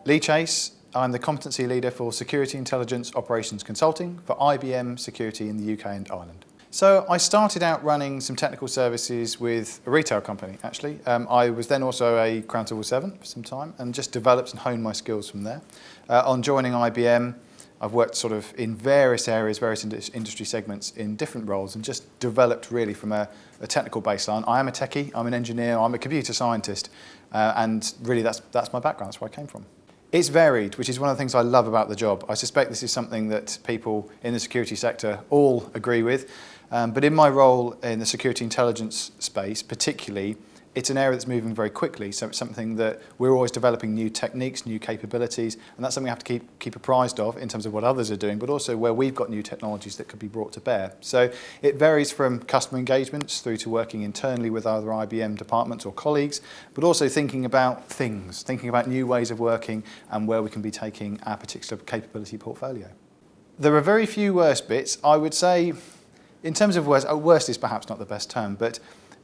Lee Chase, I'm the competency leader for Security Intelligence Operations Consulting for IBM Security in the UK and Ireland. So I started out running some technical services with a retail company, actually. I was then also a Crown Civil Servant for some time and just developed and honed my skills from there. On joining IBM, I've worked sort of in various areas, various industry segments in different roles and just developed really from a technical baseline. I am a techie, I'm an engineer, I'm a computer scientist, and really that's my background, that's where I came from. It's varied, which is one of the things I love about the job. I suspect this is something that people in the security sector all agree with, but in my role in the security intelligence space particularly, it's an area that's moving very quickly, so it's something that we're always developing new techniques, new capabilities, and that's something we have to keep apprised of in terms of what others are doing, but also where we've got new technologies that could be brought to bear. So it varies from customer engagements through to working internally with other IBM departments or colleagues, but also thinking about things, thinking about new ways of working and where we can be taking our particular capability portfolio. There are very few worst bits. I would say, in terms of worst is perhaps not the best term, but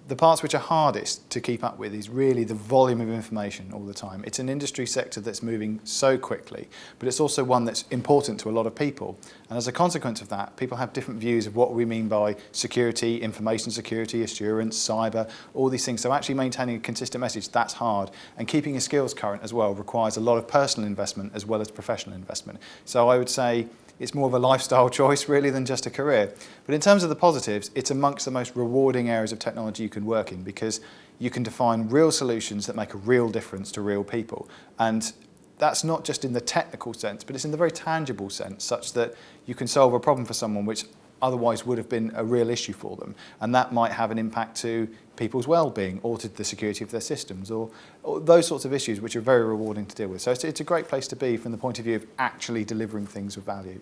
the parts which are hardest to keep up with is really the volume of information all the time. It's an industry sector that's moving so quickly, but it's also one that's important to a lot of people. And as a consequence of that, people have different views of what we mean by security, information security, assurance, cyber, all these things. So actually maintaining a consistent message, that's hard. And keeping your skills current as well requires a lot of personal investment as well as professional investment. So I would say it's more of a lifestyle choice really than just a career. But in terms of the positives, it's amongst the most rewarding areas of technology you can work in because you can define real solutions that make a real difference to real people. And that's not just in the technical sense, but it's in the very tangible sense, such that you can solve a problem for someone which otherwise would have been a real issue for them. And that might have an impact to people's well-being or to the security of their systems or those sorts of issues which are very rewarding to deal with. So it's a great place to be from the point of view of actually delivering things of value.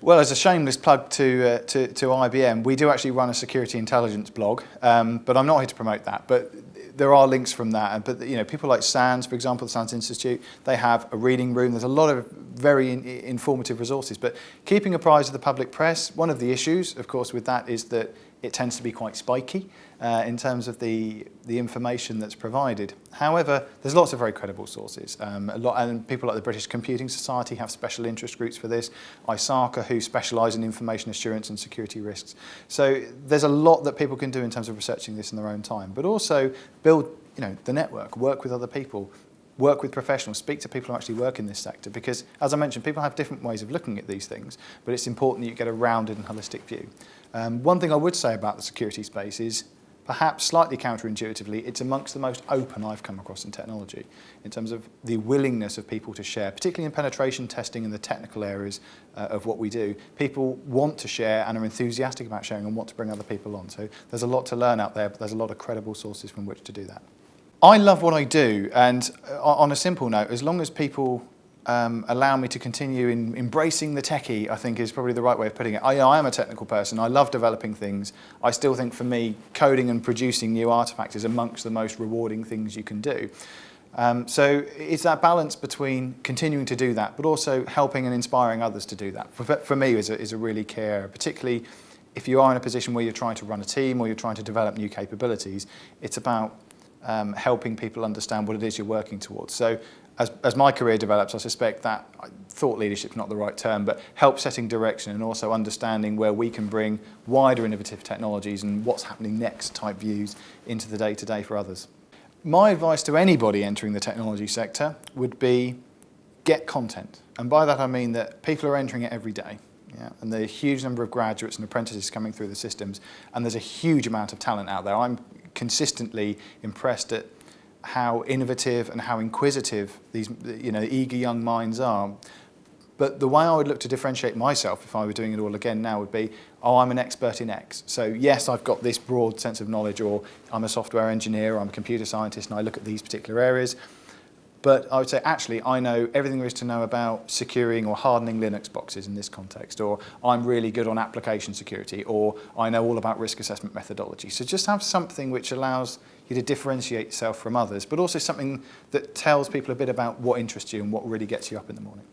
Well, as a shameless plug to IBM, we do actually run a security intelligence blog, but I'm not here to promote that. But there are links from that. But people like SANS, for example, the SANS Institute, they have a reading room. There's a lot of very informative resources. But keeping apprised of the public press, one of the issues, of course, with that is that it tends to be quite spiky in terms of the information that's provided. However, there's lots of very credible sources. And people like the British Computing Society have special interest groups for this. ISACA, who specialise in information assurance and security risks. So there's a lot that people can do in terms of researching this in their own time, but also build the network, work with other people, work with professionals, speak to people who actually work in this sector because, as I mentioned, people have different ways of looking at these things, but it's important that you get a rounded and holistic view. One thing I would say about the security space is, perhaps slightly counterintuitively, it's amongst the most open I've come across in technology in terms of the willingness of people to share, particularly in penetration testing and the technical areas of what we do. People want to share and are enthusiastic about sharing and want to bring other people on. So there's a lot to learn out there, but there's a lot of credible sources from which to do that. I love what I do, and on a simple note, as long as people allow me to continue in embracing the techie, I think is probably the right way of putting it. I am a technical person. I love developing things. I still think for me, coding and producing new artifacts is amongst the most rewarding things you can do. So it's that balance between continuing to do that, but also helping and inspiring others to do that. For me, is a really key area, particularly if you are in a position where you're trying to run a team or you're trying to develop new capabilities. It's about helping people understand what it is you're working towards. So as my career develops, I suspect that thought leadership is not the right term, but help setting direction and also understanding where we can bring wider innovative technologies and what's happening next type views into the day-to-day for others. My advice to anybody entering the technology sector would be get content. And by that I mean that people are entering it every day. Yeah, and there are a huge number of graduates and apprentices coming through the systems, and there's a huge amount of talent out there. I'm consistently impressed at how innovative and how inquisitive these eager young minds are. But the way I would look to differentiate myself if I were doing it all again now would be, I'm an expert in X. So yes, I've got this broad sense of knowledge, or I'm a software engineer, or I'm a computer scientist, and I look at these particular areas. But I would say, actually, I know everything there is to know about securing or hardening Linux boxes in this context, or I'm really good on application security, or I know all about risk assessment methodology. So just have something which allows you to differentiate yourself from others, but also something that tells people a bit about what interests you and what really gets you up in the morning.